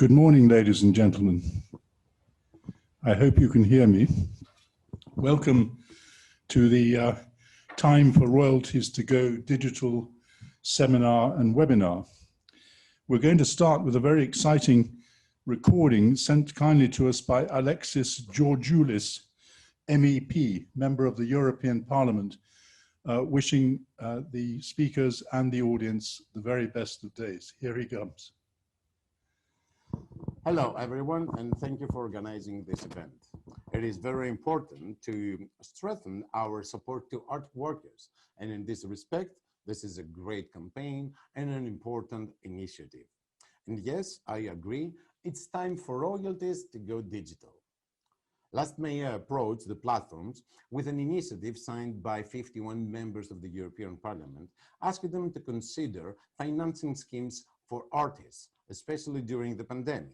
Good morning, ladies and gentlemen. I hope you can hear me. Welcome to the Time for Royalties to Go digital seminar and webinar. We're going to start with a very exciting recording sent kindly to us by Alexis Georgoulis, MEP, member of the European Parliament, wishing the speakers and the audience the very best of days. Here he comes. Hello, everyone, and thank you for organizing this event. It is very important to strengthen our support to art workers, and in this respect, this is a great campaign and an important initiative. And yes, I agree, it's time for royalties to go digital. Last May, I approached the platforms with an initiative signed by 51 members of the European Parliament, asking them to consider financing schemes for artists, especially during the pandemic,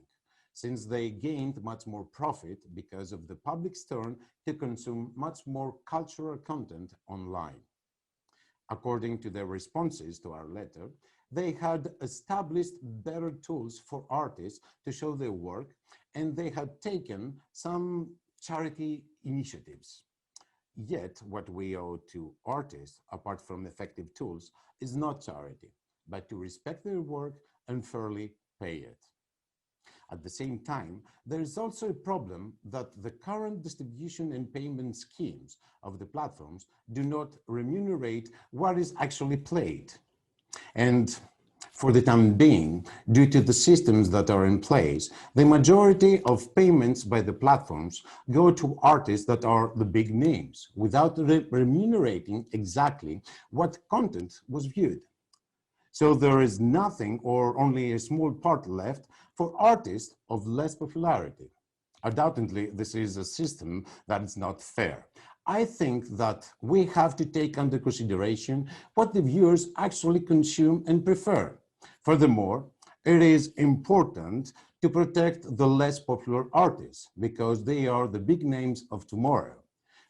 since they gained much more profit because of the public's turn to consume much more cultural content online. According to their responses to our letter, they had established better tools for artists to show their work, and they had taken some charity initiatives. Yet, what we owe to artists, apart from effective tools, is not charity, but to respect their work and fairly pay it. At the same time, there is also a problem that the current distribution and payment schemes of the platforms do not remunerate what is actually played. And for the time being, due to the systems that are in place, the majority of payments by the platforms go to artists that are the big names, without remunerating exactly what content was viewed. So there is nothing or only a small part left for artists of less popularity. Undoubtedly, this is a system that is not fair. I think that we have to take under consideration what the viewers actually consume and prefer. Furthermore, it is important to protect the less popular artists because they are the big names of tomorrow.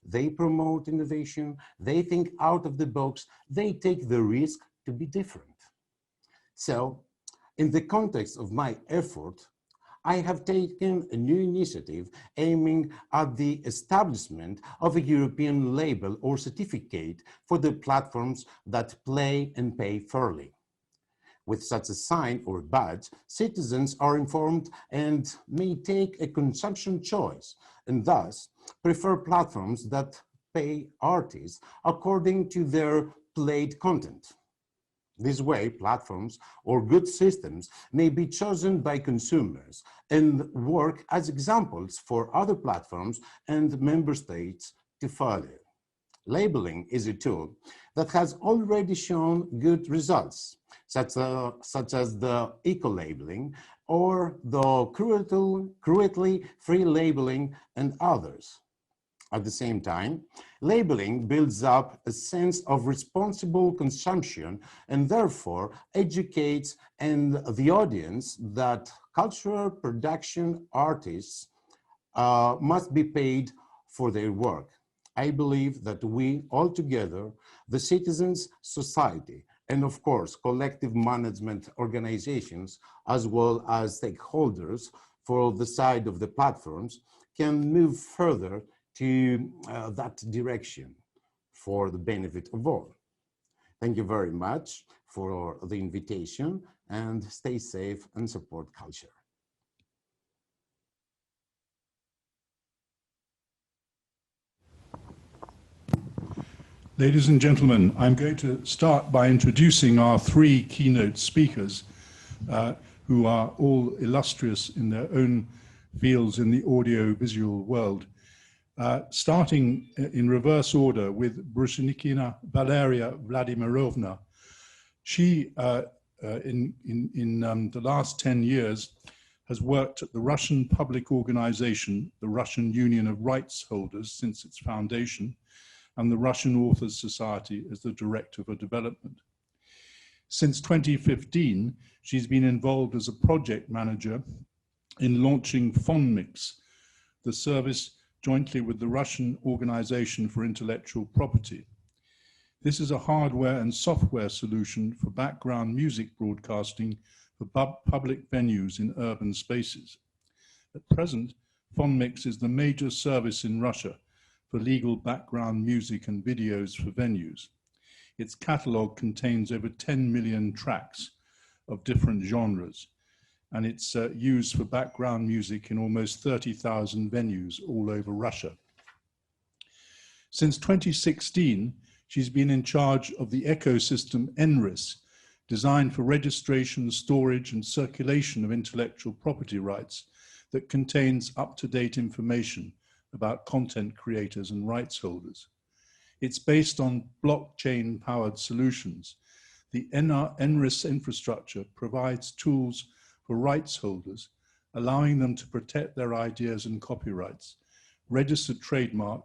They promote innovation, they think out of the box, they take the risk to be different. So, in the context of my effort, I have taken a new initiative aiming at the establishment of a European label or certificate for the platforms that play and pay fairly. With such a sign or badge, citizens are informed and may take a consumption choice, and thus prefer platforms that pay artists according to their played content. This way, platforms or good systems may be chosen by consumers and work as examples for other platforms and member states to follow. Labeling is a tool that has already shown good results, such as the eco-labeling or the cruelty-free labeling and others. At the same time, labeling builds up a sense of responsible consumption and therefore educates the audience that cultural production artists must be paid for their work. I believe that we all together, the citizens, society, and of course, collective management organizations, as well as stakeholders for the side of the platforms, can move further to that direction for the benefit of all. Thank you very much for the invitation, and stay safe and support culture. Ladies and gentlemen, I'm going to start by introducing our three keynote speakers, who are all illustrious in their own fields in the audio-visual world. Starting in reverse order with Brushenikina Valeria Vladimirovna. She, in the last 10 years, has worked at the Russian public organization, the Russian Union of Rights Holders, since its foundation, and the Russian Authors Society as the Director for Development. Since 2015, she's been involved as a project manager in launching FONMIX, the service jointly with the Russian Organization for Intellectual Property. This is a hardware and software solution for background music broadcasting for public venues in urban spaces. At present, Fonmix is the major service in Russia for legal background music and videos for venues. Its catalogue contains over 10 million tracks of different genres, and it's used for background music in almost 30,000 venues all over Russia. Since 2016, she's been in charge of the ecosystem NRIS, designed for registration, storage, and circulation of intellectual property rights that contains up-to-date information about content creators and rights holders. It's based on blockchain-powered solutions. The NRIS infrastructure provides tools for rights holders, allowing them to protect their ideas and copyrights, register trademark,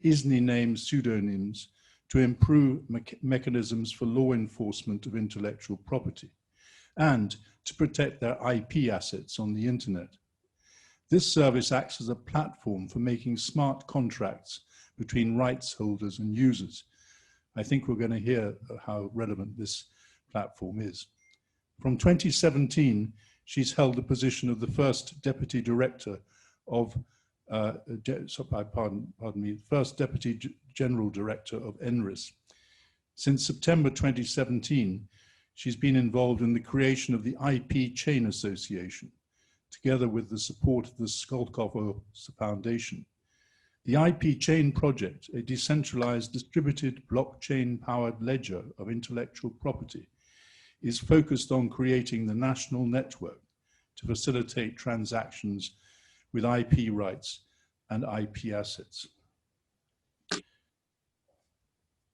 ISNI name pseudonyms, to improve mechanisms for law enforcement of intellectual property, and to protect their IP assets on the internet. This service acts as a platform for making smart contracts between rights holders and users. I think we're going to hear how relevant this platform is. From 2017, she's held the position of the first deputy director of, first deputy general director of NRIS. Since September 2017, she's been involved in the creation of the IP Chain Association, together with the support of the Skolkovo Foundation. The IP Chain Project, a decentralized, distributed, blockchain-powered ledger of intellectual property, is focused on creating the national network to facilitate transactions with IP rights and IP assets.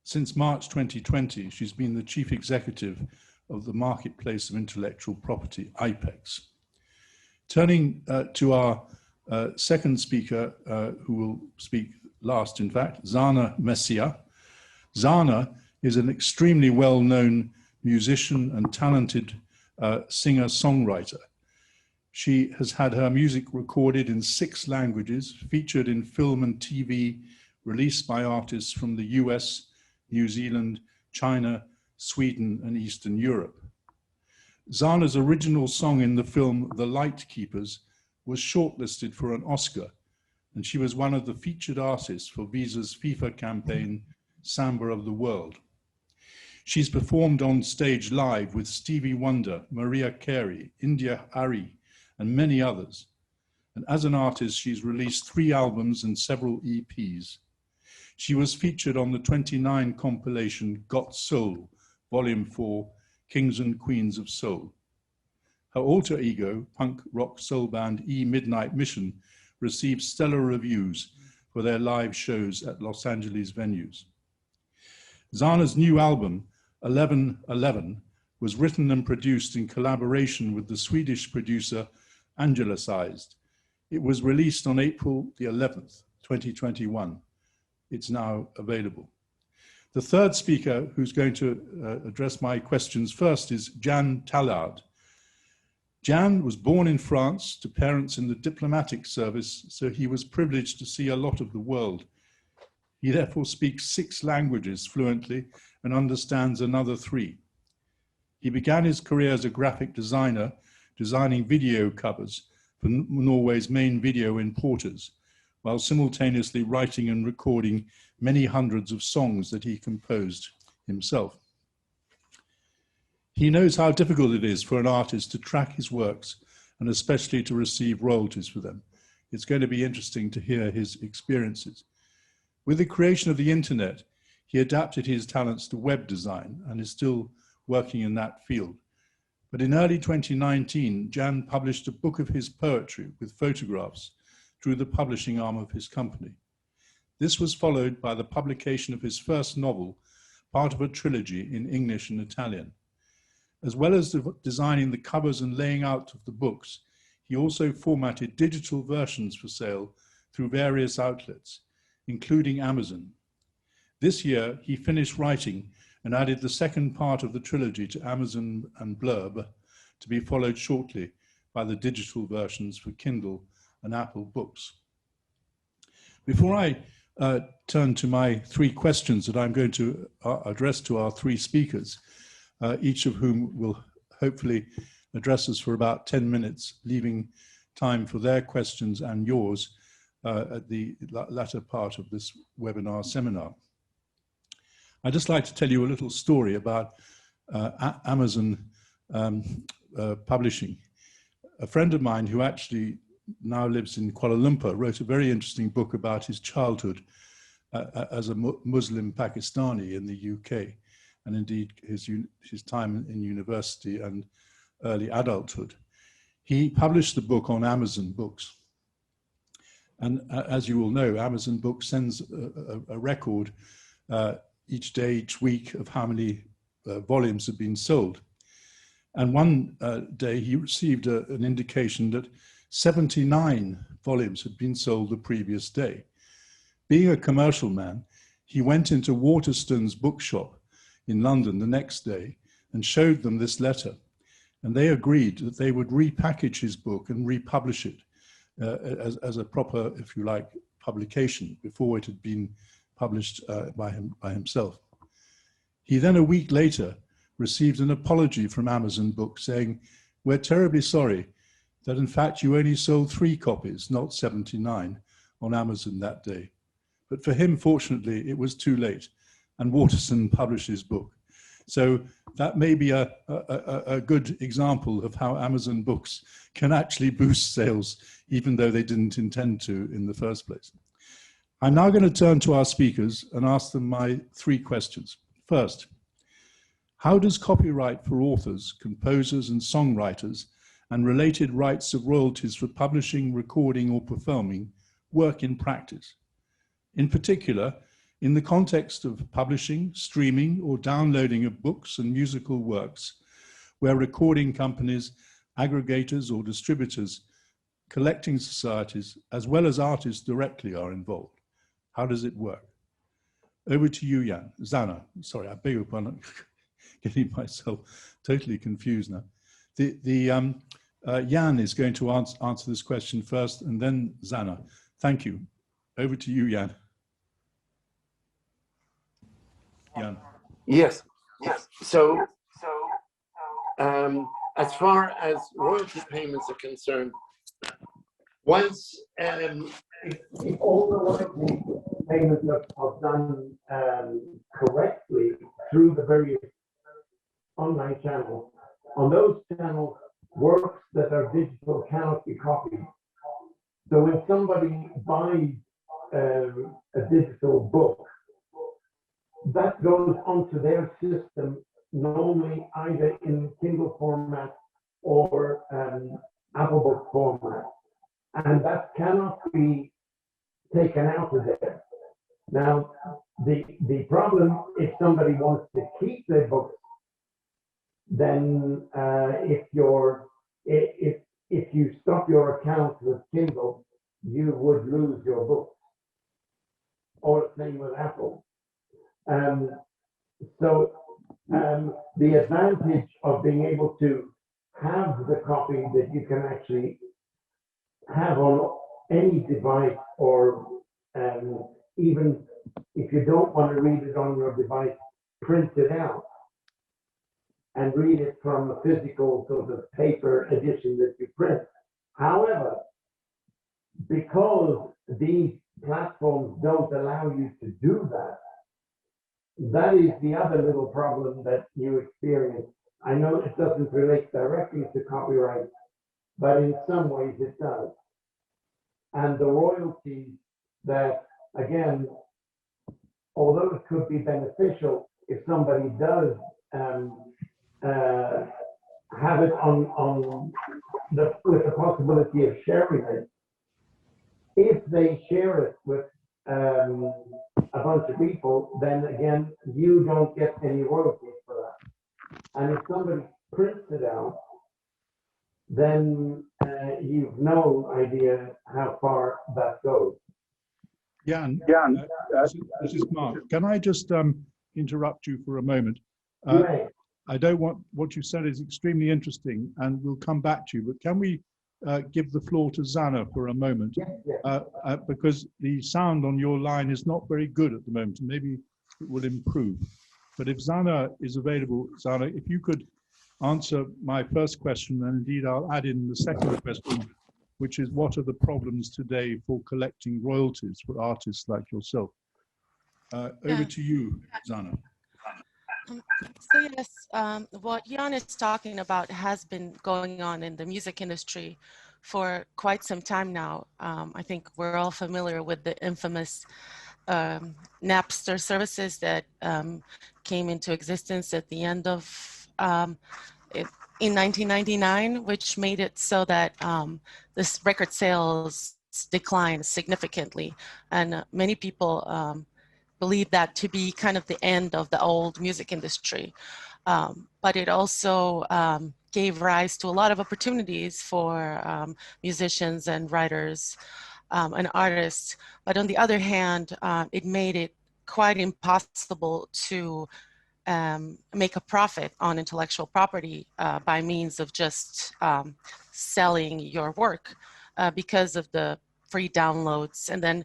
Since March 2020, she's been the chief executive of the Marketplace of Intellectual Property, IPEX. Turning to our second speaker, who will speak last, in fact, Zana Messia. Zana is an extremely well-known musician and talented singer-songwriter. She has had her music recorded in 6 languages, featured in film and TV, released by artists from the US, New Zealand, China, Sweden, and Eastern Europe. Zana's original song in the film The Light Keepers was shortlisted for an Oscar, and she was one of the featured artists for Visa's FIFA campaign, Samba of the World. She's performed on stage live with Stevie Wonder, Mariah Carey, India Ari, and many others. And as an artist, she's released 3 albums and several EPs. She was featured on the 29 compilation Got Soul, Volume 4, Kings and Queens of Soul. Her alter ego, punk rock soul band Midnight Mission, received stellar reviews for their live shows at Los Angeles venues. Zana's new album, 1111, was written and produced in collaboration with the Swedish producer Angelicized. It was released on April the 11th, 2021. It's now available. The third speaker who's going to address my questions first is Jan Tallard. Jan was born in France to parents in the diplomatic service, so he was privileged to see a lot of the world. He therefore speaks 6 languages fluently and understands another 3. He began his career as a graphic designer, designing video covers for Norway's main video importers, while simultaneously writing and recording many hundreds of songs that he composed himself. He knows how difficult it is for an artist to track his works and especially to receive royalties for them. It's going to be interesting to hear his experiences. With the creation of the internet, he adapted his talents to web design and is still working in that field. But in early 2019, Jan published a book of his poetry with photographs through the publishing arm of his company. This was followed by the publication of his first novel, part of a trilogy in English and Italian. As well as designing the covers and laying out of the books, he also formatted digital versions for sale through various outlets, including Amazon. This year, he finished writing and added the second part of the trilogy to Amazon and Blurb, to be followed shortly by the digital versions for Kindle and Apple Books. Before I turn to my 3 questions that I'm going to address to our 3 speakers, each of whom will hopefully address us for about 10 minutes, leaving time for their questions and yours at the latter part of this webinar seminar. I'd just like to tell you a little story about Amazon publishing. A friend of mine who actually now lives in Kuala Lumpur wrote a very interesting book about his childhood as a Muslim Pakistani in the UK, and indeed his time in university and early adulthood. He published the book on Amazon Books. And as you all know, Amazon Books sends a record each day, each week, of how many volumes have been sold. And one day he received an indication that 79 volumes had been sold the previous day. Being a commercial man, he went into Waterstone's bookshop in London the next day and showed them this letter. And they agreed that they would repackage his book and republish it as a proper, if you like, publication before it had been published by himself. He then, a week later, received an apology from Amazon Books saying, "We're terribly sorry that in fact you only sold 3 copies, not 79, on Amazon that day." But for him, fortunately, it was too late, and Waterstone published his book. So that may be a good example of how Amazon Books can actually boost sales, even though they didn't intend to in the first place. I'm now going to turn to our speakers and ask them my 3 questions. First, how does copyright for authors, composers, and songwriters and related rights of royalties for publishing, recording, or performing work in practice? In particular, in the context of publishing, streaming, or downloading of books and musical works, where recording companies, aggregators, or distributors, collecting societies, as well as artists directly are involved. How does it work? Over to you, Jan. Zana, sorry, I beg your pardon, getting myself totally confused now. Jan is going to answer this question first, and then Zana. Thank you. Over to you, Jan. Jan. Yes. So, as far as royalty payments are concerned, once if all the royalty payments are done correctly through the various online channels, on those channels, works that are digital cannot be copied. So when somebody buys a digital book, that goes onto their system, normally either in Kindle format or Apple Book format, and that cannot be taken out of there. Now, the problem, if somebody wants to keep their books, then if you stop your account with Kindle, you would lose your books. Or same with Apple. The advantage of being able to have the copy that you can actually have on any device, or even if you don't want to read it on your device, print it out and read it from a physical sort of paper edition that you print. However, because these platforms don't allow you to do that, that is the other little problem that you experience. I know it doesn't relate directly to copyright, but in some ways it does. And the royalties that, again, although it could be beneficial if somebody does have it with the possibility of sharing it, if they share it with a bunch of people, then again, you don't get any royalties for that. And if somebody prints it out, then you've no idea how far that goes. Jan, this is Mark. Can I just interrupt you for a moment? I don't want, what you said is extremely interesting, and we'll come back to you, but can we give the floor to Zana for a moment? Yes. Because the sound on your line is not very good at the moment, and maybe it will improve. But if Zana is available, Zana, if you could answer my first question, and indeed I'll add in the second question, which is what are the problems today for collecting royalties for artists like yourself? Over to you, Zana. So yes, what Jan is talking about has been going on in the music industry for quite some time now. I think we're all familiar with the infamous Napster services that came into existence at the end of in 1999, which made it so that this record sales declined significantly, and many people believe that to be kind of the end of the old music industry. But it also gave rise to a lot of opportunities for musicians and writers and artists. But on the other hand, it made it quite impossible to make a profit on intellectual property by means of just selling your work because of the free downloads. And then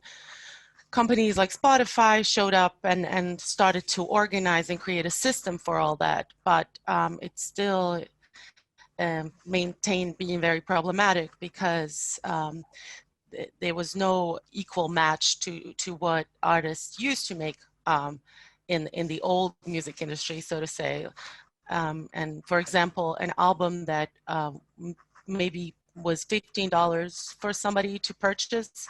companies like Spotify showed up and started to organize and create a system for all that, but it still maintained being very problematic because there was no equal match to what artists used to make in the old music industry, so to say. And for example, an album that maybe was $15 for somebody to purchase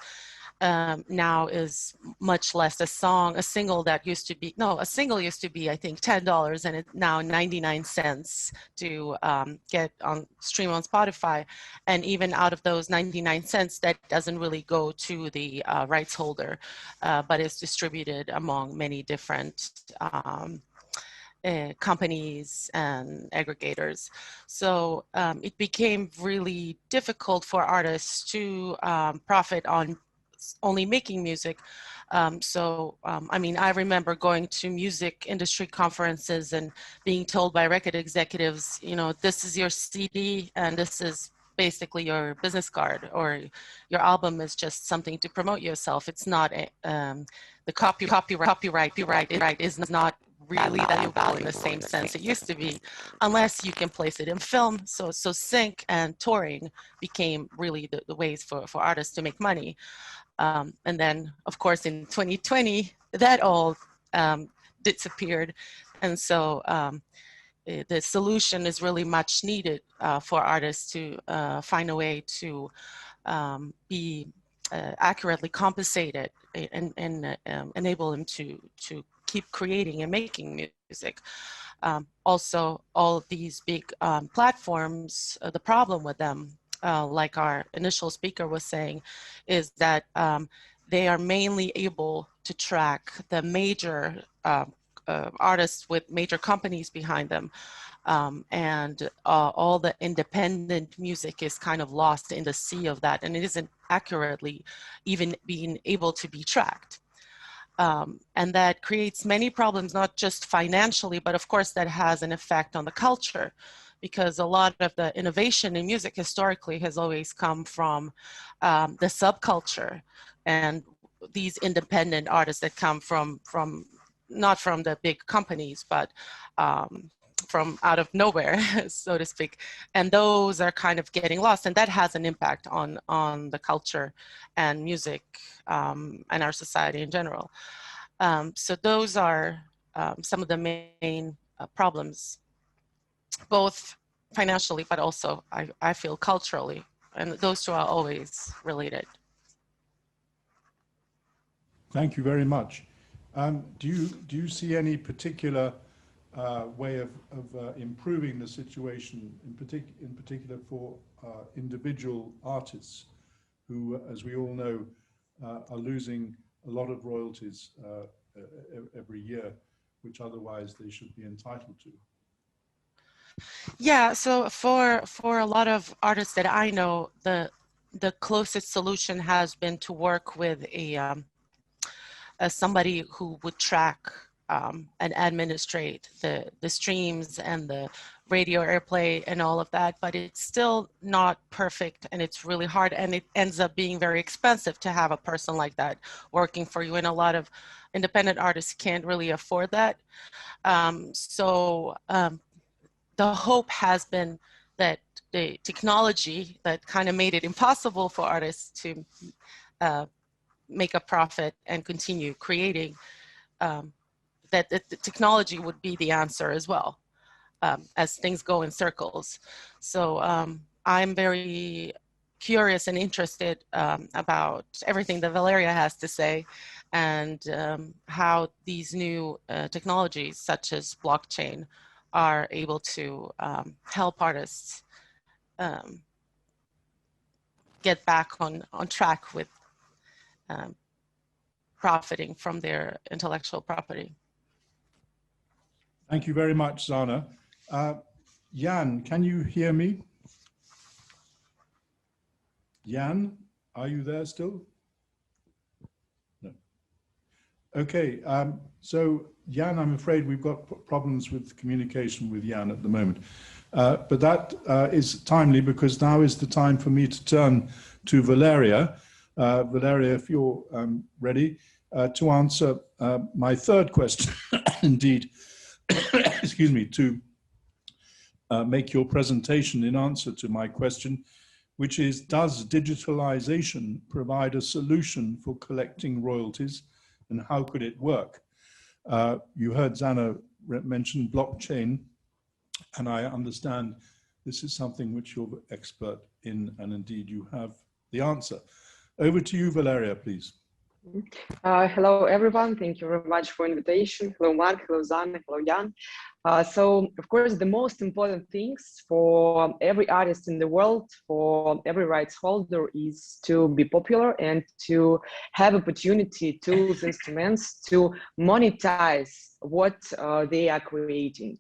now is much less. A single that used to be, no, a single used to be, I think, $10, and it's now 99 cents to get on stream on Spotify. And even out of those 99 cents, that doesn't really go to the rights holder, but is distributed among many different companies and aggregators. So it became really difficult for artists to profit on only making music. I mean, I remember going to music industry conferences and being told by record executives, you know, this is your CD and this is basically your business card, or your album is just something to promote yourself. It's not the copyright is not really valuable in the same sense it used to be, unless you can place it in film. So sync and touring became really the ways for artists to make money. And then, of course, in 2020, that all disappeared. And so the solution is really much needed for artists to find a way to be accurately compensated and enable them to keep creating and making music. Also, all of these big platforms, the problem with them, like our initial speaker was saying, is that they are mainly able to track the major artists with major companies behind them. And all the independent music is kind of lost in the sea of that, and it isn't accurately even being able to be tracked. And that creates many problems, not just financially, but of course that has an effect on the culture, because a lot of the innovation in music historically has always come from the subculture and these independent artists that come from not from the big companies, but from out of nowhere, so to speak. And those are kind of getting lost, and that has an impact on the culture and music and our society in general. So those are some of the main problems, both financially, but also I feel culturally, and those two are always related. Thank you very much. Do you see any particular way of improving the situation, in particular for individual artists who, as we all know, are losing a lot of royalties every year, which otherwise they should be entitled to? Yeah, so for a lot of artists that I know, the closest solution has been to work with somebody who would track and administrate the streams and the radio airplay and all of that, but it's still not perfect, and it's really hard, and it ends up being very expensive to have a person like that working for you, and a lot of independent artists can't really afford that. the hope has been that the technology that kind of made it impossible for artists to make a profit and continue creating, that the technology would be the answer as well, as things go in circles. So I'm very curious and interested about everything that Valeria has to say, and how these new technologies such as blockchain are able to help artists get back on track with profiting from their intellectual property. Thank you very much, Zana. Jan, can you hear me? Jan, are you there still? No. Okay, so Jan, I'm afraid we've got problems with communication with Jan at the moment. But that is timely, because now is the time for me to turn to Valeria. Valeria, if you're ready to answer my third question, indeed, excuse me, to make your presentation in answer to my question, which is, does digitalization provide a solution for collecting royalties, and how could it work? You heard Zana mention blockchain, and I understand this is something which you're expert in, and indeed you have the answer. Over to you, Valeria, please. Hello, everyone. Thank you very much for invitation. Hello, Mark. Hello, Zana. Hello, Jan. So, of course, the most important things for every artist in the world, for every rights holder, is to be popular and to have opportunity, tools, instruments to monetize what they are creating.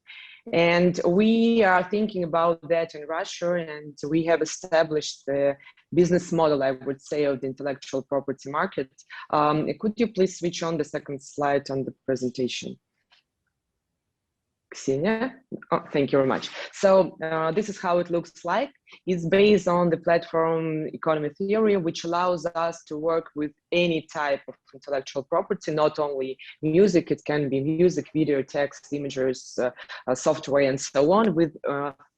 And we are thinking about that in Russia, and we have established the business model, I would say, of the intellectual property market. Could you please switch on the second slide on the presentation? Ksenia? Oh, thank you very much. So this is how it looks like. It's based on the platform economy theory, which allows us to work with any type of intellectual property, not only music. It can be music, video, text, images, software, and so on, with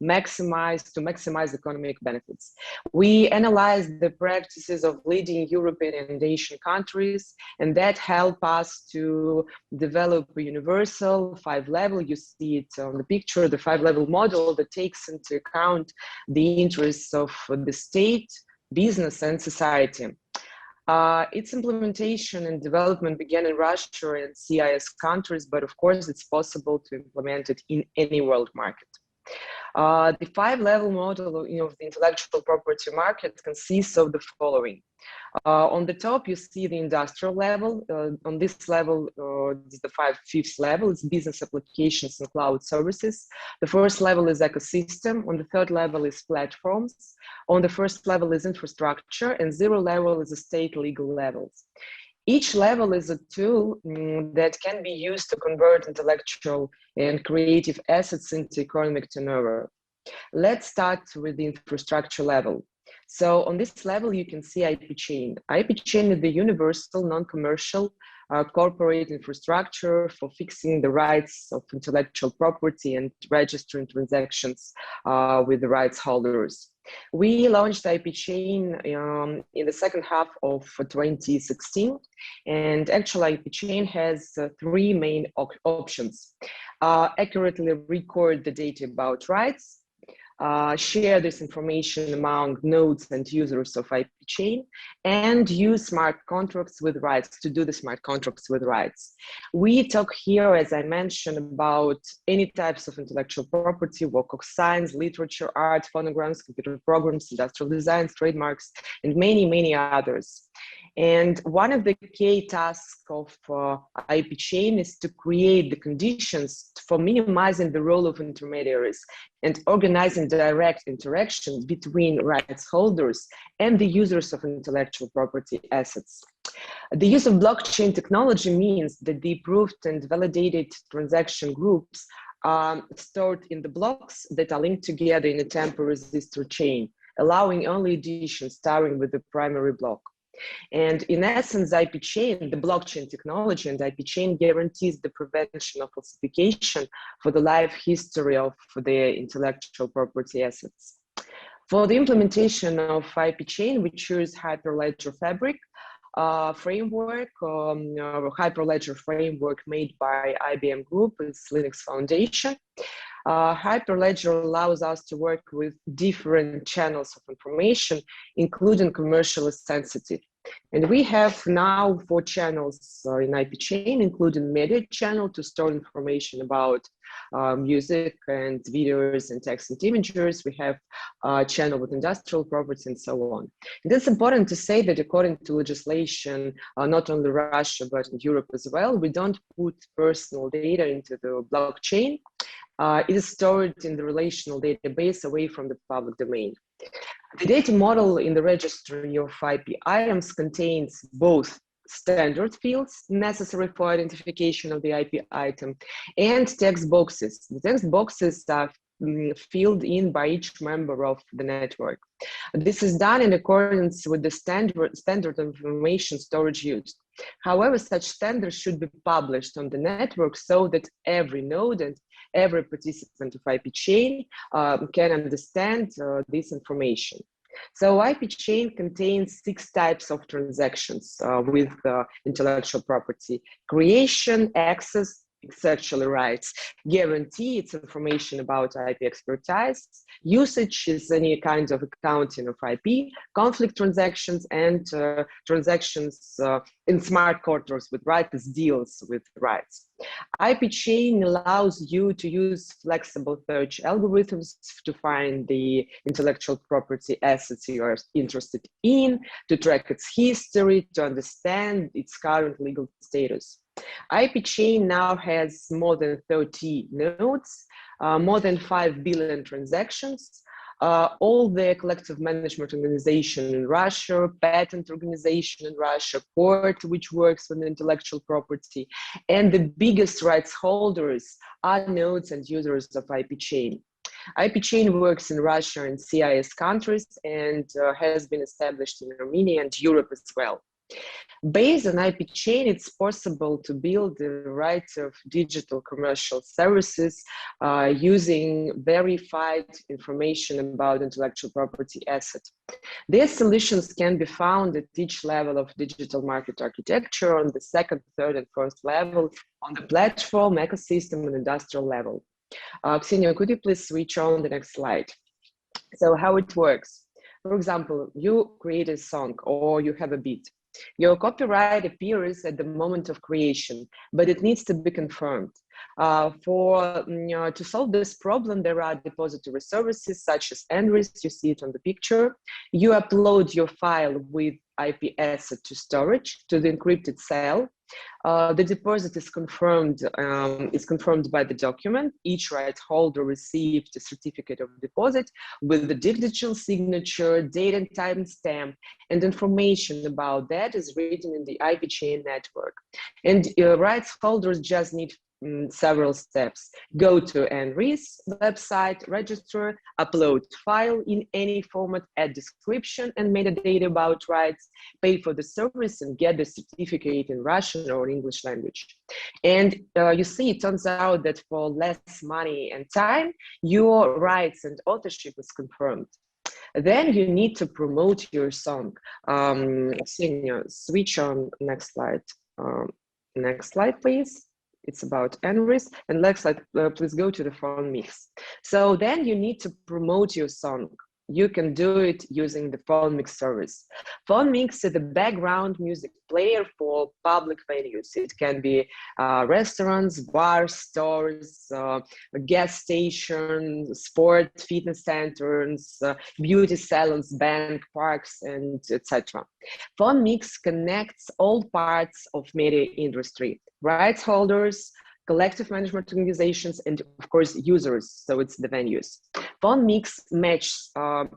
maximize economic benefits. We analyze the practices of leading European and Asian countries, and that help us to develop a universal 5-level. You see it on the picture, the 5-level model that takes into account the interests of the state, business, and society. Its implementation and development began in Russia and CIS countries, but of course it's possible to implement it in any world market. The 5-level model of the intellectual property market consists of the following. On the top, you see the industrial level. On this level, this is the 5th level, it's business applications and cloud services. The first level is ecosystem. On the third level is platforms. On the first level is infrastructure, and 0 level is the state legal levels. Each level is a tool that can be used to convert intellectual and creative assets into economic turnover. Let's start with the infrastructure level. So on this level, you can see IP chain. IP chain is the universal, non-commercial corporate infrastructure for fixing the rights of intellectual property and registering transactions with the rights holders. We launched IP chain in the second half of 2016, and actually IP chain has 3 main options. Accurately record the data about rights, share this information among nodes and users of IP chain, and use smart contracts with rights to do the smart contracts with rights. We talk here, as I mentioned, about any types of intellectual property, work of science, literature, art, phonograms, computer programs, industrial designs, trademarks, and many, many others. And one of the key tasks of IP chain is to create the conditions for minimizing the role of intermediaries and organizing direct interactions between rights holders and the users of intellectual property assets. The use of blockchain technology means that the approved and validated transaction groups are stored in the blocks that are linked together in a temporary resistor chain, allowing only addition starting with the primary block. And in essence, IP chain, the blockchain technology and IP chain guarantees the prevention of falsification for the life history of the intellectual property assets. For the implementation of IP chain, we choose Hyperledger Fabric framework, Hyperledger framework made by IBM Group. It's Linux Foundation. Hyperledger allows us to work with different channels of information, including commercially sensitive. And we have now 4 channels in IP chain, including media channel to store information about music and videos and text and images. We have a channel with industrial property and so on. And it's important to say that according to legislation, not only Russia, but in Europe as well, we don't put personal data into the blockchain. It is stored in the relational database away from the public domain. The data model in the registry of IP items contains both standard fields necessary for identification of the IP item and text boxes. The text boxes are filled in by each member of the network. This is done in accordance with the standard information storage used. However, such standards should be published on the network so that every node and every participant of IP chain can understand this information. So IP chain contains 6 types of transactions with intellectual property: creation, access, sexual rights, guarantee, it's information about IP expertise, usage is any kind of accounting of IP, conflict transactions, and transactions in smart contracts with rights, deals with rights. IP chain allows you to use flexible search algorithms to find the intellectual property assets you are interested in, to track its history, to understand its current legal status. IP chain now has more than 30 nodes, more than 5 billion transactions. All the collective management organization in Russia, patent organization in Russia, court which works with intellectual property, and the biggest rights holders are nodes and users of IP chain. IP chain works in Russia and CIS countries and has been established in Armenia and Europe as well. Based on IP chain, it's possible to build the rights of digital commercial services using verified information about intellectual property assets. These solutions can be found at each level of digital market architecture, on the 2nd, 3rd, and 1st level, on the platform, ecosystem, and industrial level. Ksenia, could you please switch on the next slide? So how it works. For example, you create a song or you have a beat. Your copyright appears at the moment of creation, but it needs to be confirmed. To solve this problem, there are depository services such as NRIS, you see it on the picture. You upload your file with IP asset to storage, to the encrypted cell. The deposit is confirmed by the document. Each right holder received a certificate of deposit with the digital signature, date and time stamp, and information about that is written in the IP chain network. And rights holders just need several steps. Go to NRIS website, register, upload file in any format, add description and metadata about rights, pay for the service, and get the certificate in Russian or English language. And you see, it turns out that for less money and time, your rights and authorship is confirmed. Then you need to promote your song. Ksenia, switch on next slide. Next slide, please. It's about NRIS. And next slide, please go to the phone mix. So then you need to promote your song. You can do it using the phone mix service. Phone mix is the background music player for public venues. It can be restaurants, bars, stores, gas stations, sport, fitness centers, beauty salons, bank, parks, and etc. Phone mix connects all parts of media industry, rights holders, collective management organizations, and of course users, so it's the venues. Phone mix match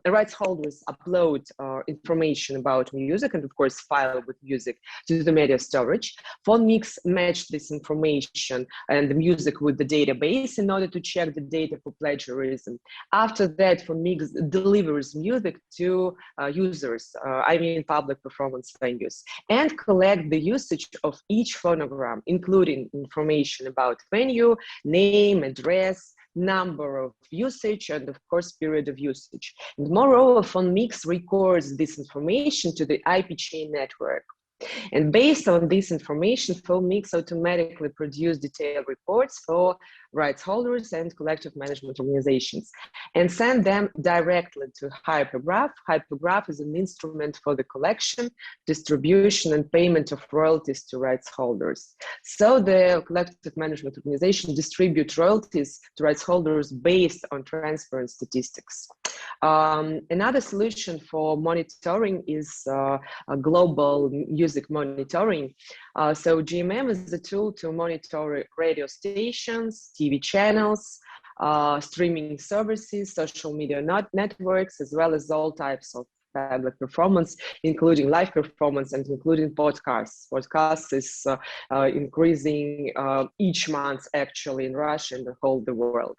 rights holders upload information about music and of course file with music to the media storage. Phone mix match this information and the music with the database in order to check the data for plagiarism. After that, Phone mix delivers music to users, I mean public performance venues, and collect the usage of each phonogram, including information about venue, name, address, number of usage, and of course period of usage. And moreover, Phone mix records this information to the IP chain network. And based on this information, Phone mix automatically produce detailed reports for rights holders and collective management organizations and send them directly to Hypergraph. Hypergraph is an instrument for the collection, distribution, and payment of royalties to rights holders. So the collective management organization distributes royalties to rights holders based on transparent statistics. Another solution for monitoring is a global music monitoring. So GMM is a tool to monitor radio stations, TV channels, streaming services, social media networks, as well as all types of public performance, including live performance and including podcasts. Podcasts is increasing each month actually in Russia and the whole the world.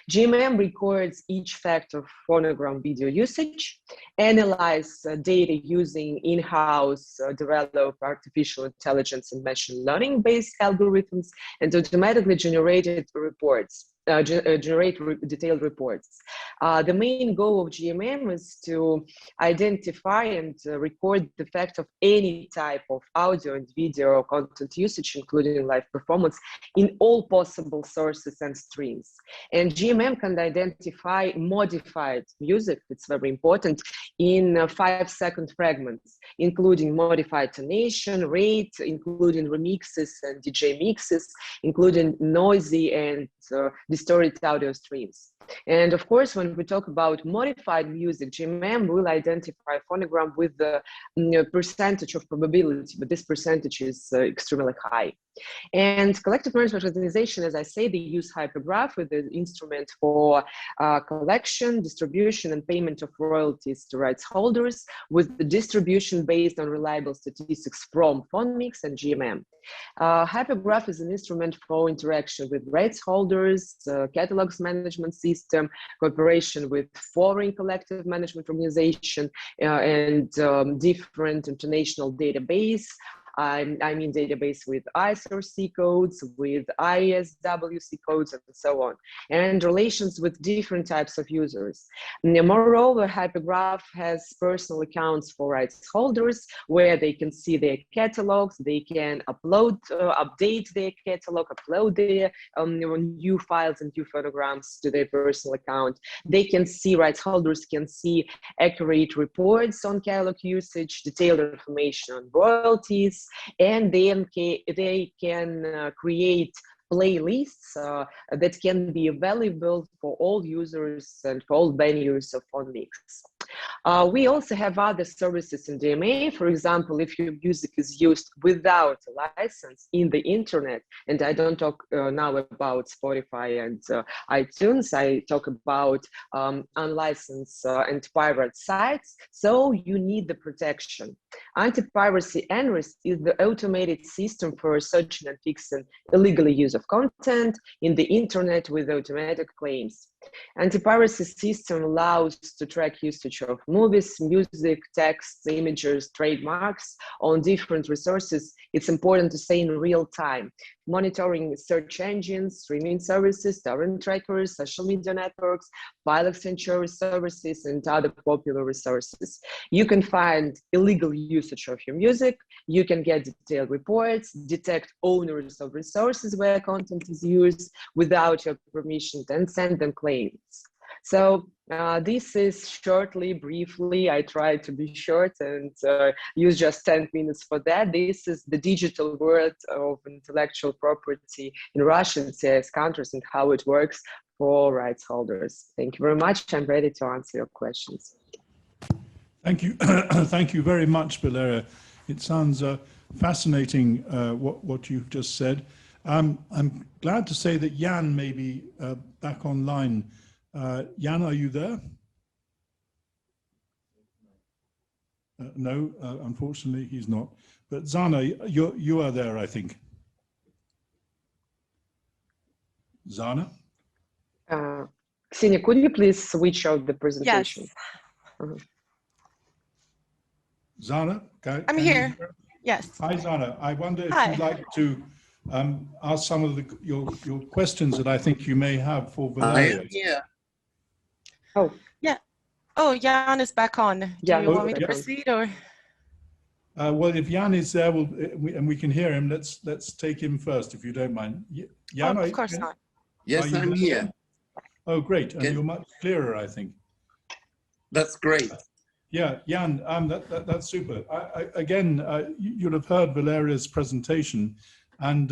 GMM records each fact of phonogram video usage, analyze data using in-house developed artificial intelligence and machine learning based algorithms, and automatically generated reports. Generate detailed reports. The main goal of GMM is to identify and record the fact of any type of audio and video content usage, including live performance, in all possible sources and streams. And GMM can identify modified music, it's very important, in 5-second fragments, including modified tonation, rate, including remixes and DJ mixes, including noisy and distorted audio streams. And of course, when we talk about modified music, GMM will identify phonogram with the percentage of probability, but this percentage is extremely high. And collective management organization, as I say, they use Hypergraph with the instrument for collection, distribution, and payment of royalties to rights holders, with the distribution based on reliable statistics from Phone mix and GMM. Hypergraph is an instrument for interaction with rights holders, catalogs management system, cooperation with foreign collective management organization, and different international database. I mean database with ISRC codes, with ISWC codes, and so on, and relations with different types of users. Moreover, Hypergraph has personal accounts for rights holders where they can see their catalogs, they can upload, update their catalog, upload their new files and new phonograms to their personal account. They can see, rights holders can see accurate reports on catalog usage, detailed information on royalties, and then they can create playlists that can be available for all users and for all venues of Phone mix. We also have other services in DMA. For example, if your music is used without a license in the internet, and I don't talk now about Spotify and iTunes, I talk about unlicensed and pirate sites, so you need the protection. Anti-piracy NRIS is the automated system for searching and fixing illegal use of content in the internet with automatic claims. Anti-piracy system allows to track usage of movies, music, text, images, trademarks on different resources. It's important to say in real time, monitoring search engines, streaming services, torrent trackers, social media networks, file exchange services, and other popular resources. You can find illegal usage of your music. You can get detailed reports, detect owners of resources where content is used without your permission, and send them claims. So this is shortly, briefly, I try to be short and use just 10 minutes for that. This is the digital world of intellectual property in Russian CIS countries and how it works for rights holders. Thank you very much. I'm ready to answer your questions. Thank you. Thank you very much, Valera. It sounds fascinating what you've just said. I'm glad to say that Jan may be back online Jan, are you there? No, unfortunately, he's not. But Zana, you are there, I think. Zana? Ksenia, could you please switch out the presentation? Yes. Zana, I'm here. Yes. Hi, Zana. I wonder if Hi. you'd like to ask some of your questions that I think you may have for Valeria. I am here. Oh, yeah. Oh, Jan is back on. Do Jan you is want me to back on. proceed or? Well, if Jan is there, and we can hear him, let's take him first, if you don't mind. Jan, Oh, of course not. Yes, I'm here. Oh, great. And you're much clearer, I think. That's great. Yeah, Jan, that's super. Again, you'll have heard Valeria's presentation, and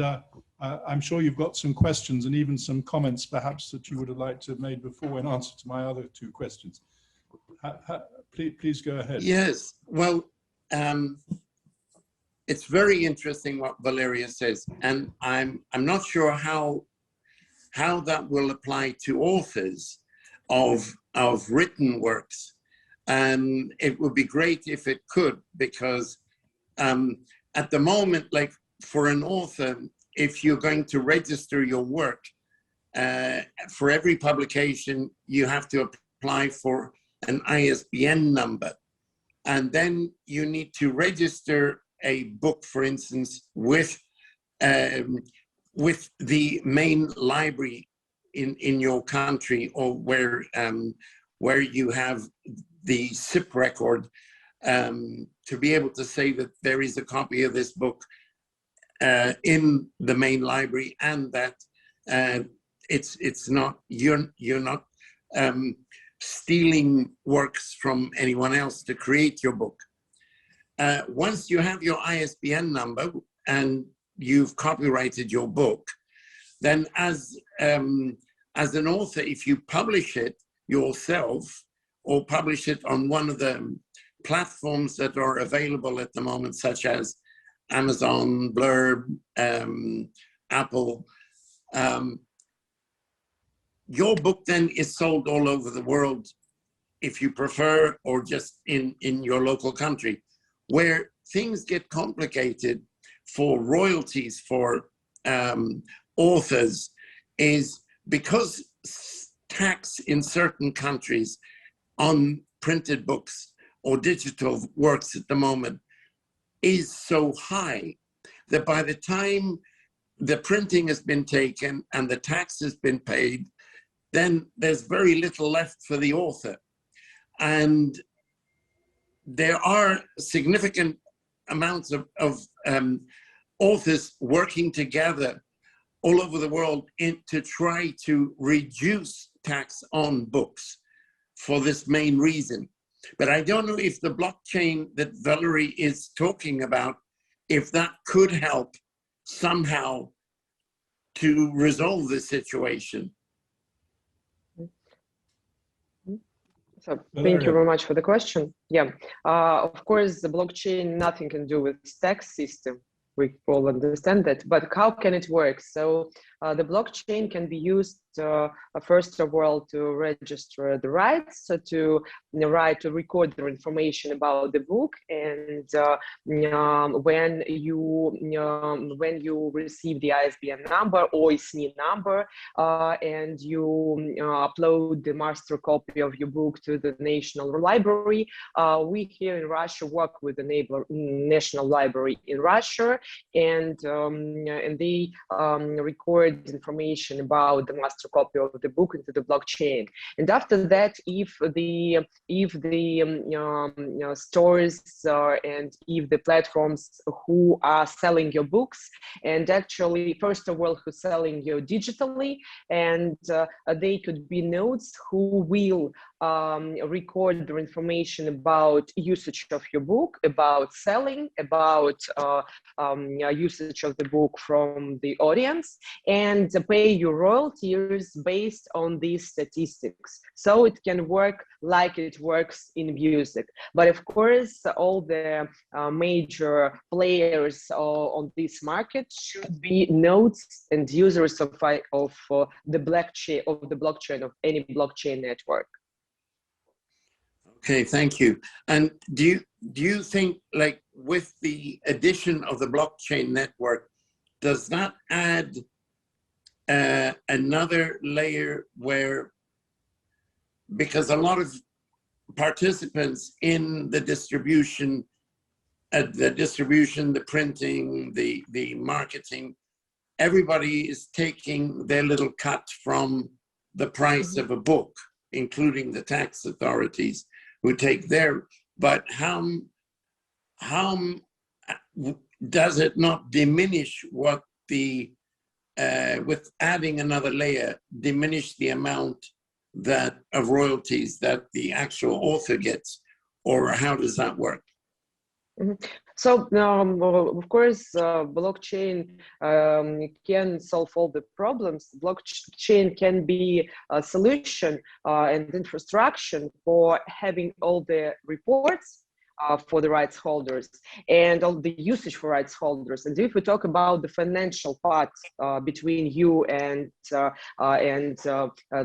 I'm sure you've got some questions and even some comments perhaps that you would have liked to have made before in answer to my other two questions. Please go ahead. Yes, well, it's very interesting what Valeria says, and I'm not sure how that will apply to authors of written works. It would be great if it could, because at the moment, like for an author, if you're going to register your work, for every publication, you have to apply for an ISBN number. And then you need to register a book, for instance, with the main library in your country, or where you have the SIP record, to be able to say that there is a copy of this book in the main library, and that it's not, you're not stealing works from anyone else to create your book. Once you have your ISBN number and you've copyrighted your book, then as an author, if you publish it yourself or publish it on one of the platforms that are available at the moment, such as Amazon, Blurb, Apple, your book then is sold all over the world, if you prefer, or just in your local country. Where things get complicated for royalties for authors is because tax in certain countries on printed books or digital works at the moment is so high that by the time the printing has been taken and the tax has been paid, then there's very little left for the author. And there are significant amounts of authors working together all over the world to try to reduce tax on books for this main reason. But I don't know if the blockchain that Valerie is talking about, if that could help somehow to resolve this situation. So thank you very much for the question. Yeah, of course, the blockchain, nothing can do with tax system. We all understand that, but how can it work? So the blockchain can be used, first of all, to register the rights, so to record the information about the book, and when you receive the ISBN number or ISNI number, and you upload the master copy of your book to the National Library. We here in Russia work with the National Library in Russia, and they record information about the master copy of the book into the blockchain. And after that, if the stores and if the platforms who are selling your books, and actually first of all who's selling you digitally, and they could be nodes who will record the information about usage of your book, about selling, about usage of the book from the audience and pay you royalties based on these statistics. So it can work like it works in music. But of course, all the major players on this market should be nodes and users of the blockchain of any blockchain network. Okay, thank you. And do you think, like, with the addition of the blockchain network, does that add another layer where, because a lot of participants in the distribution, the printing, the marketing, everybody is taking their little cut from the price of a book, including the tax authorities who take their, but how does it not diminish what the, with adding another layer, diminish the amount that of royalties that the actual author gets, or how does that work? So of course, blockchain can solve all the problems. Blockchain can be a solution and infrastructure for having all the reports for the rights holders and all the usage for rights holders. And if we talk about the financial part between you and the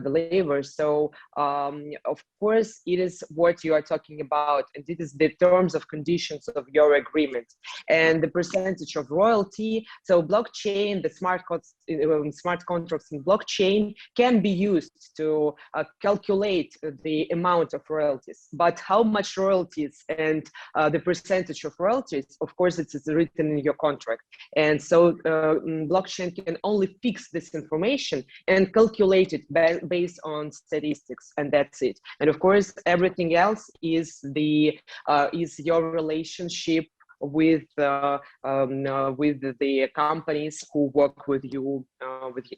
labor, so of course it is what you are talking about, and it is the terms of conditions of your agreement and the percentage of royalty. So blockchain, the smart contracts in blockchain can be used to calculate the amount of royalties, but how much royalties and the percentage of royalties, of course, it's written in your contract. And so blockchain can only fix this information and calculate it based on statistics, and that's it. And of course, everything else is your relationship with the companies who work with you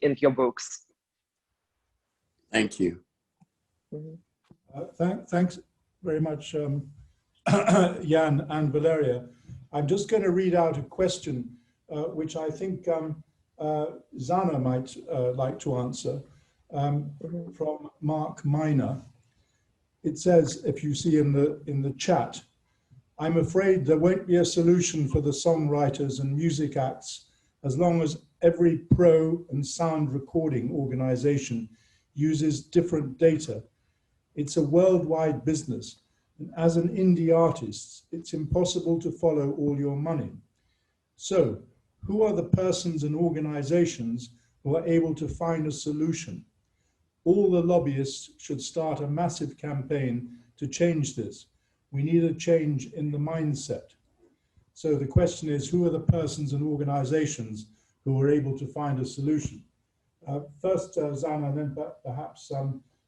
in your books. Thank you. Thanks very much, Jan and Valeria. I'm just going to read out a question, which I think Zana might like to answer, from Mark Miner. It says, if you see in the chat, I'm afraid there won't be a solution for the songwriters and music acts as long as every pro and sound recording organization uses different data. It's a worldwide business. And as an indie artist, it's impossible to follow all your money. So, who are the persons and organizations who are able to find a solution? All the lobbyists should start a massive campaign to change this. We need a change in the mindset. So the question is, who are the persons and organizations who are able to find a solution? First, Zana, and then perhaps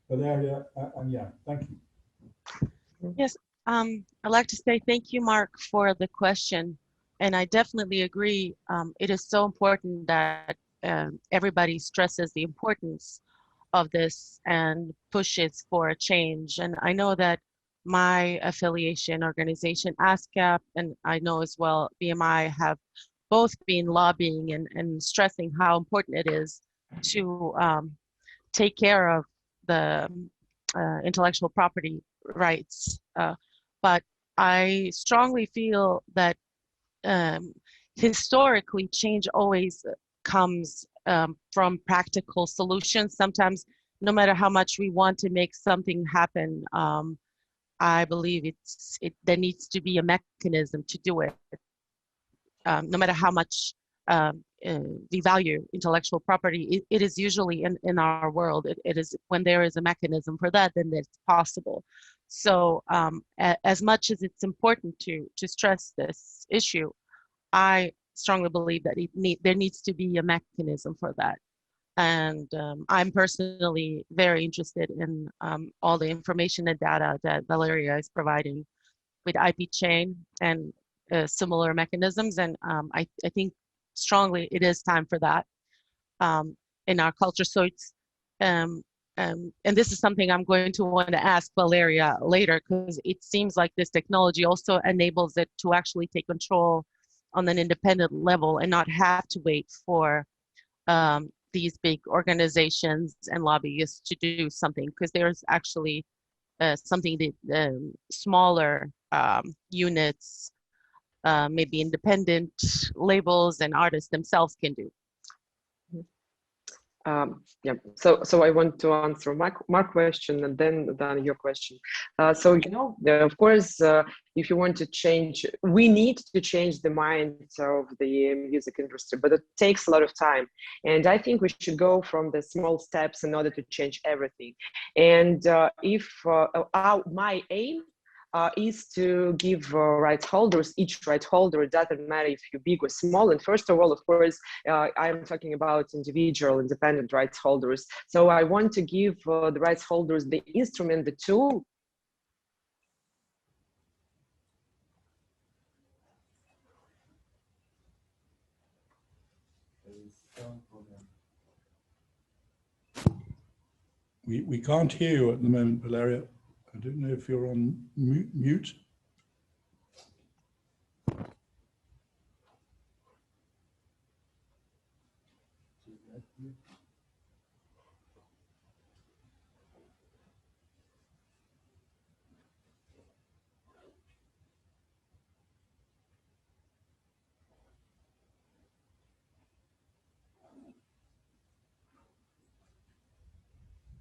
Valeria and Jan. Thank you. Yes, I'd like to say thank you, Mark, for the question. And I definitely agree. It is so important that everybody stresses the importance of this and pushes for a change. And I know that my affiliation organization, ASCAP, and I know as well BMI, have both been lobbying and stressing how important it is to take care of the intellectual property rights. But I strongly feel that historically change always comes from practical solutions. Sometimes, no matter how much we want to make something happen, I believe there needs to be a mechanism to do it. No matter how much we value intellectual property, it is usually in our world. It is when there is a mechanism for that, then it's possible. So as much as it's important to stress this issue, I strongly believe that there needs to be a mechanism for that. And I'm personally very interested in all the information and data that Valeria is providing with IP chain and similar mechanisms. And I think strongly it is time for that in our culture. So it's, and this is something I'm going to want to ask Valeria later, because it seems like this technology also enables it to actually take control on an independent level and not have to wait for these big organizations and lobbyists to do something, because there's actually something that smaller units, maybe independent labels and artists themselves can do. Yeah, so I want to answer my question and then your question. So, you know, of course, if you want to change, we need to change the minds of the music industry, but it takes a lot of time. And I think we should go from the small steps in order to change everything. And if my aim is to give rights holders, each right holder, it doesn't matter if you're big or small. And first of all, of course, I'm talking about individual independent rights holders. So I want to give the rights holders the instrument, the tool. We can't hear you at the moment, Valeria. I don't know if you're on mute.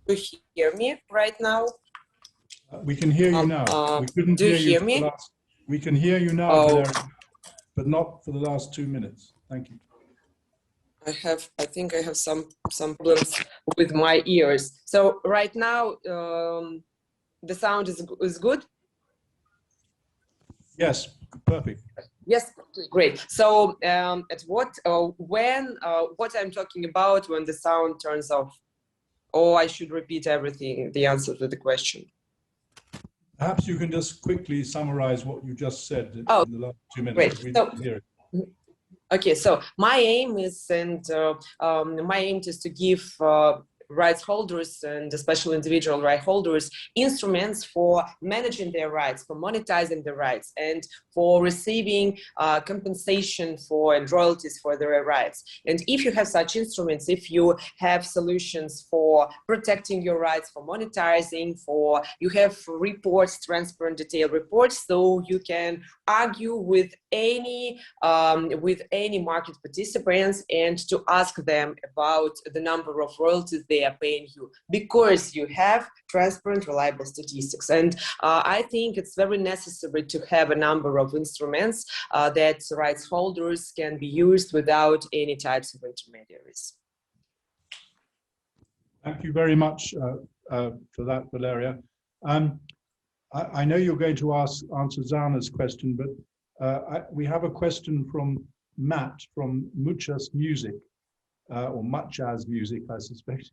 Do you hear me right now? We can hear you now. We couldn't do you hear for me? the last. We can hear you now, Valeria, but not for the last 2 minutes. Thank you. I think I have some problems with my ears. So right now, the sound is good? Yes, perfect. Yes, great. So at what I'm talking about when the sound turns off? Or I should repeat everything, the answer to the question. Perhaps you can just quickly summarize what you just said in the last 2 minutes. Great. We So, didn't hear it. Okay, so my aim is, to give rights holders and especially individual right holders instruments for managing their rights, for monetizing their rights, and for receiving compensation for and royalties for their rights. And if you have such instruments, if you have solutions for protecting your rights, for monetizing, for you have reports, transparent, detailed reports, so you can argue with any market participants and to ask them about the number of royalties they are paying you, because you have transparent, reliable statistics. And I think it's very necessary to have a number of instruments that rights holders can be used without any types of intermediaries. Thank you very much for that, Valeria. I know you're going to answer Zana's question, but we have a question from Matt from Muchas Music, or Muchas Music, I suspect.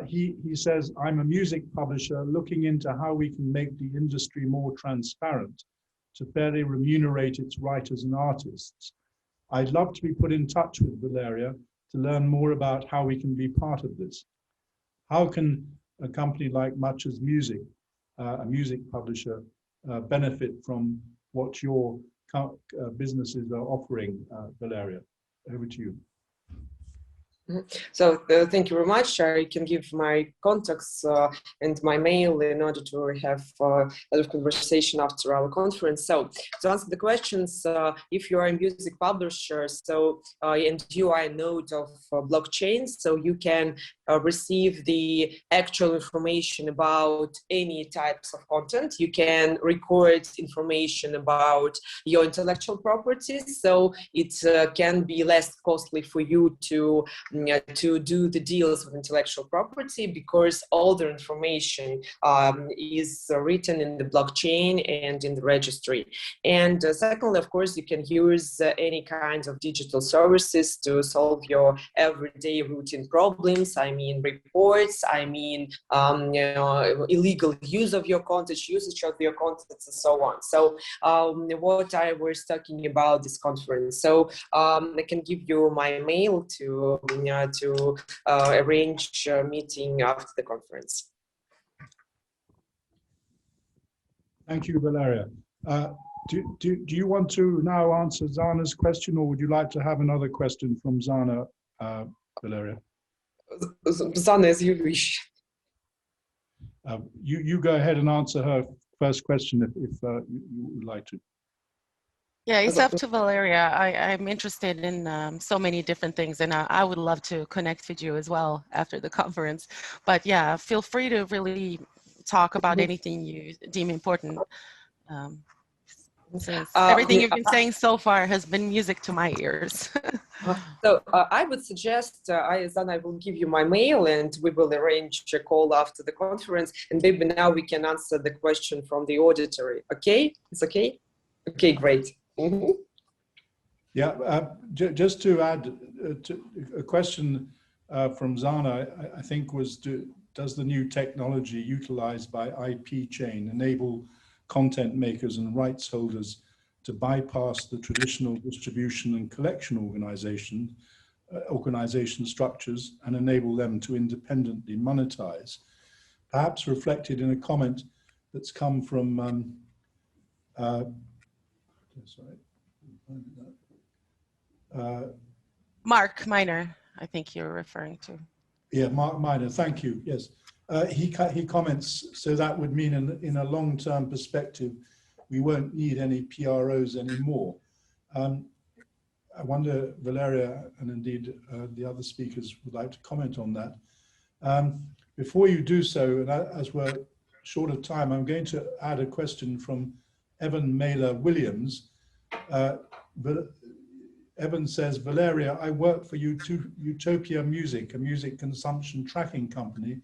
He says, I'm a music publisher looking into how we can make the industry more transparent to fairly remunerate its writers and artists. I'd love to be put in touch with Valeria to learn more about how we can be part of this. How can a company like Muchas Music, a music publisher, benefit from what your businesses are offering, Valeria? Over to you. So thank you very much. I can give my contacts and my mail in order to have a lot of conversation after our conference. So to answer the questions, if you are a music publisher, so and you are a node of blockchain, so you can receive the actual information about any types of content. You can record information about your intellectual properties, so it can be less costly for you to do the deals with intellectual property, because all the information is written in the blockchain and in the registry. And secondly, of course, you can use any kinds of digital services to solve your everyday routine problems. I mean reports, I mean illegal use of your content, usage of your content, and so on. So what I was talking about this conference. So I can give you my mail to arrange a meeting after the conference. Thank you, Valeria. do you want to now answer Zana's question, or would you like to have another question from Zana, Valeria? Zana, as you wish. You go ahead and answer her first question if you would like to. Yeah, it's up to Valeria. I'm interested in so many different things, and I would love to connect with you as well after the conference. But yeah, feel free to really talk about anything you deem important. Since everything you've been saying so far has been music to my ears. So I would suggest, Zana, I will give you my mail and we will arrange a call after the conference. And maybe now we can answer the question from the auditory. Okay? It's okay? Okay, great. Mm-hmm. Yeah, just to add to a question from Zana, I think was, does the new technology utilized by IP chain enable content makers and rights holders to bypass the traditional distribution and collection organization structures and enable them to independently monetize? Perhaps reflected in a comment that's come from Mark Miner, I think you're referring to. Yeah, Mark Miner, thank you. Yes, he comments, so that would mean in a long-term perspective, we won't need any PROs anymore. I wonder, Valeria, and indeed the other speakers would like to comment on that. Before you do so, and as we're short of time, I'm going to add a question from Evan Mailer Williams. Evan says, Valeria, I work for Utopia Music, a music consumption tracking company.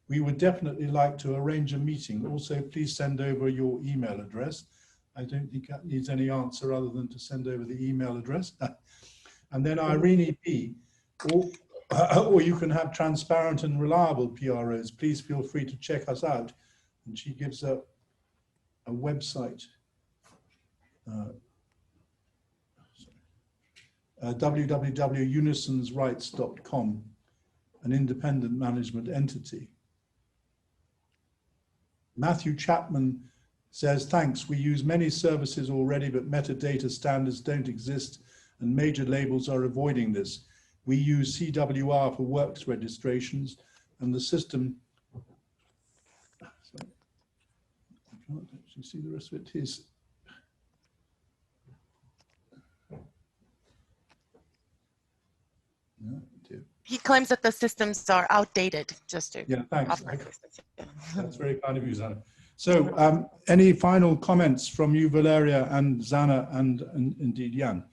We would definitely like to arrange a meeting. Also, please send over your email address. I don't think that needs any answer other than to send over the email address. And then Irene B, or you can have transparent and reliable PROs. Please feel free to check us out. And she gives a website. www.unisonsrights.com, an independent management entity. Matthew Chapman says, thanks, we use many services already, but metadata standards don't exist and major labels are avoiding this. We use CWR for works registrations and the system, sorry, I can't actually see the rest of it, is He claims that the systems are outdated, just to thanks. That's very kind of you, Zana. So any final comments from you, Valeria, and Zana, and indeed Jan?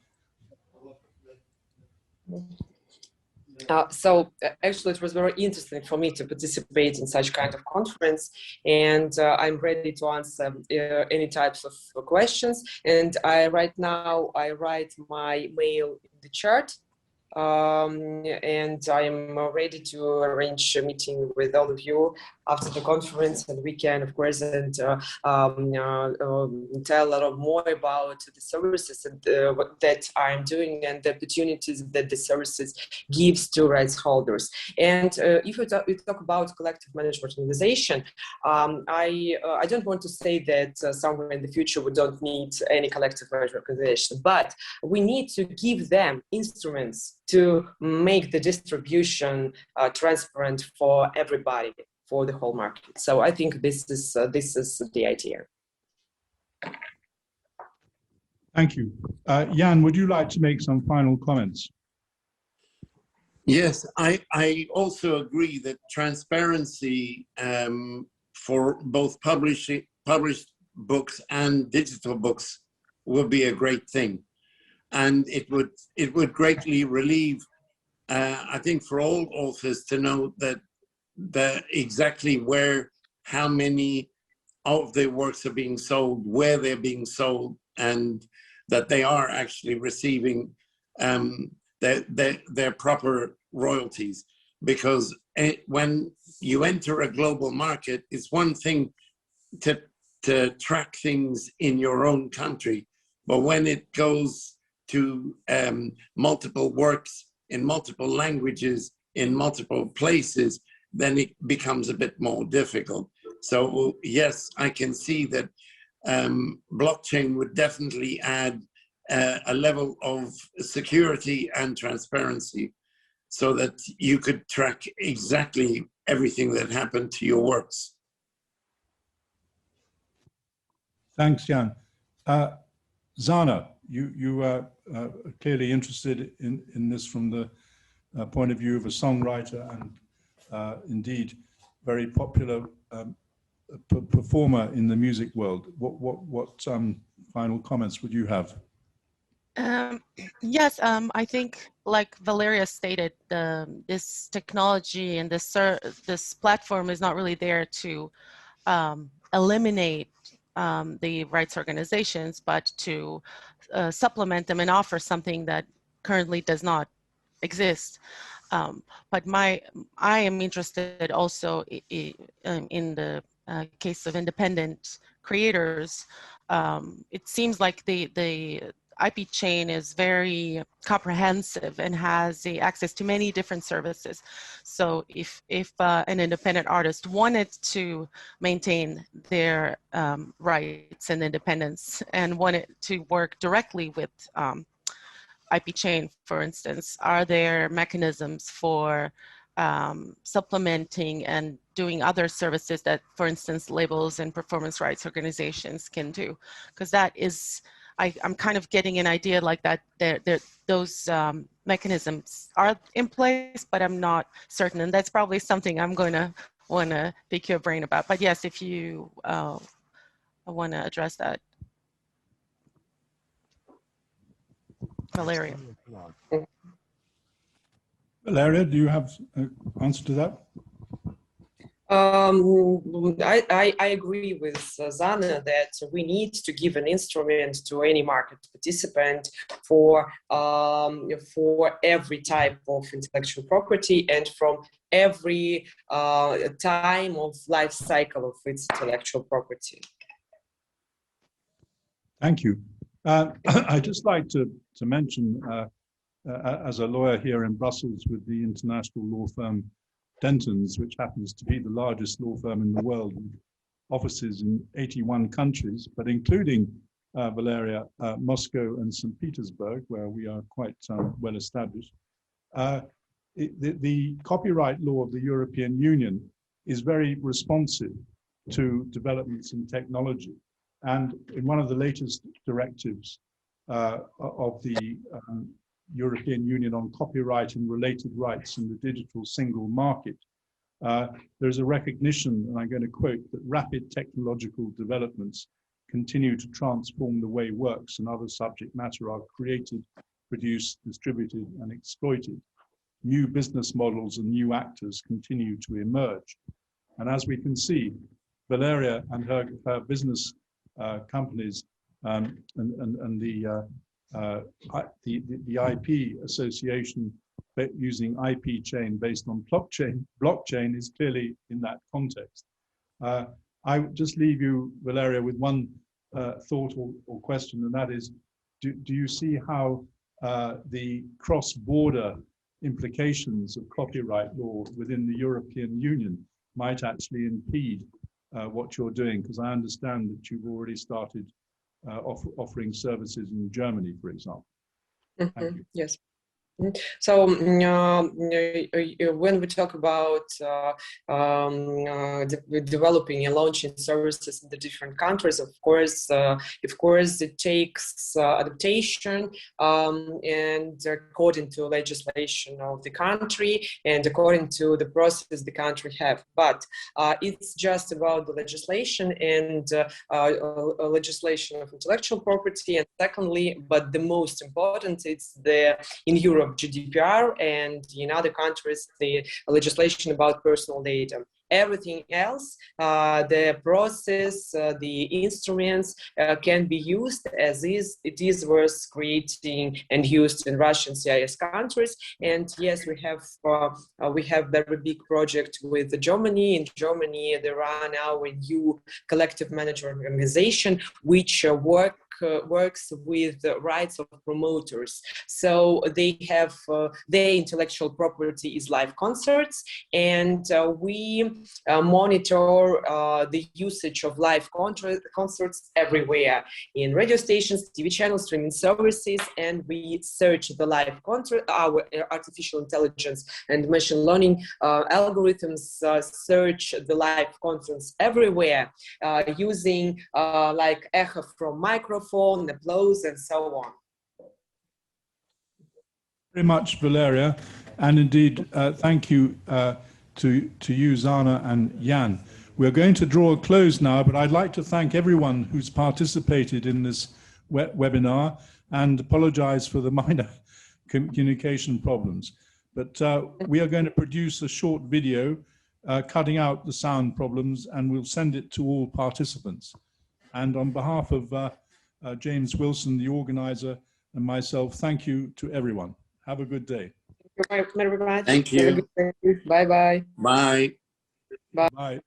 So actually, it was very interesting for me to participate in such kind of conference, and I'm ready to answer any types of questions. And right now I write my mail in the chat. And I'm ready to arrange a meeting with all of you after the conference, and we can, of course, and tell a lot more about the services that I'm doing and the opportunities that the services gives to rights holders. And if we talk about collective management organization, I don't want to say that somewhere in the future we don't need any collective management organization, but we need to give them instruments to make the distribution transparent for everybody, for the whole market. So I think this is the idea. Thank you. Jan, would you like to make some final comments? Yes, I also agree that transparency for both published books and digital books will be a great thing. And it would greatly relieve, I think, for all authors to know that exactly where, how many of their works are being sold, where they're being sold, and that they are actually receiving their proper royalties. Because when you enter a global market, it's one thing to track things in your own country, but when it goes to multiple works in multiple languages, in multiple places, then it becomes a bit more difficult. So yes, I can see that blockchain would definitely add a level of security and transparency so that you could track exactly everything that happened to your works. Thanks, Jan. Zana, you are clearly interested in this from the point of view of a songwriter and indeed very popular performer in the music world. What final comments would you have? Yes, I think, like Valeria stated, this technology and this platform is not really there to eliminate the rights organizations, but to supplement them and offer something that currently does not exist. But I am interested also in the case of independent creators. It seems like the IP chain is very comprehensive and has the access to many different services. So if an independent artist wanted to maintain their rights and independence and wanted to work directly with IP chain, for instance, are there mechanisms for supplementing and doing other services that, for instance, labels and performance rights organizations can do? Because that is, I'm kind of getting an idea like that those mechanisms are in place, but I'm not certain. And that's probably something I'm going to want to pick your brain about. But yes, if you want to address that. Valeria. Valeria, do you have an answer to that? I agree with Zana that we need to give an instrument to any market participant for every type of intellectual property and from every time of life cycle of its intellectual property. Thank you. I'd just like to mention, as a lawyer here in Brussels with the international law firm Dentons, which happens to be the largest law firm in the world, with offices in 81 countries, but including Valeria, Moscow and St. Petersburg, where we are quite well established. The copyright law of the European Union is very responsive to developments in technology. And in one of the latest directives of the European Union on copyright and related rights in the digital single market, there's a recognition, and I'm going to quote, that rapid technological developments continue to transform the way works and other subject matter are created, produced, distributed, and exploited. New business models and new actors continue to emerge. And as we can see, Valeria and her business companies and the IP association using IP chain based on blockchain is clearly in that context. I would just leave you, Valeria, with one thought or question, and that is, do you see how the cross-border implications of copyright law within the European Union might actually impede what you're doing? Because I understand that you've already started offering services in Germany, for example. Thank you. Yes. So when we talk about developing and launching services in the different countries, of course, it takes adaptation and according to legislation of the country and according to the process the country have. But it's just about the legislation and legislation of intellectual property. And secondly, but the most important, it's in Europe, GDPR, and in other countries, the legislation about personal data. Everything else, the process, the instruments can be used as it was creating and used in Russian CIS countries. And yes, we have very big project with Germany. In Germany, there are now a new collective management organization which work works with the rights of promoters. So they have their intellectual property is live concerts, and we monitor the usage of live concerts everywhere in radio stations, TV channels, streaming services, and we search the live concert. Our artificial intelligence and machine learning algorithms search the live concerts everywhere using like echo from microphone, applause, and so on. Very much, Valeria, and indeed, thank you to you, Zana and Jan. We're going to draw a close now, but I'd like to thank everyone who's participated in this webinar and apologize for the minor communication problems. But we are going to produce a short video cutting out the sound problems, and we'll send it to all participants. And on behalf of James Wilson, the organizer, and myself, thank you to everyone. Have a good day. Thank you very much. Thank you. Bye-bye. Bye. Bye.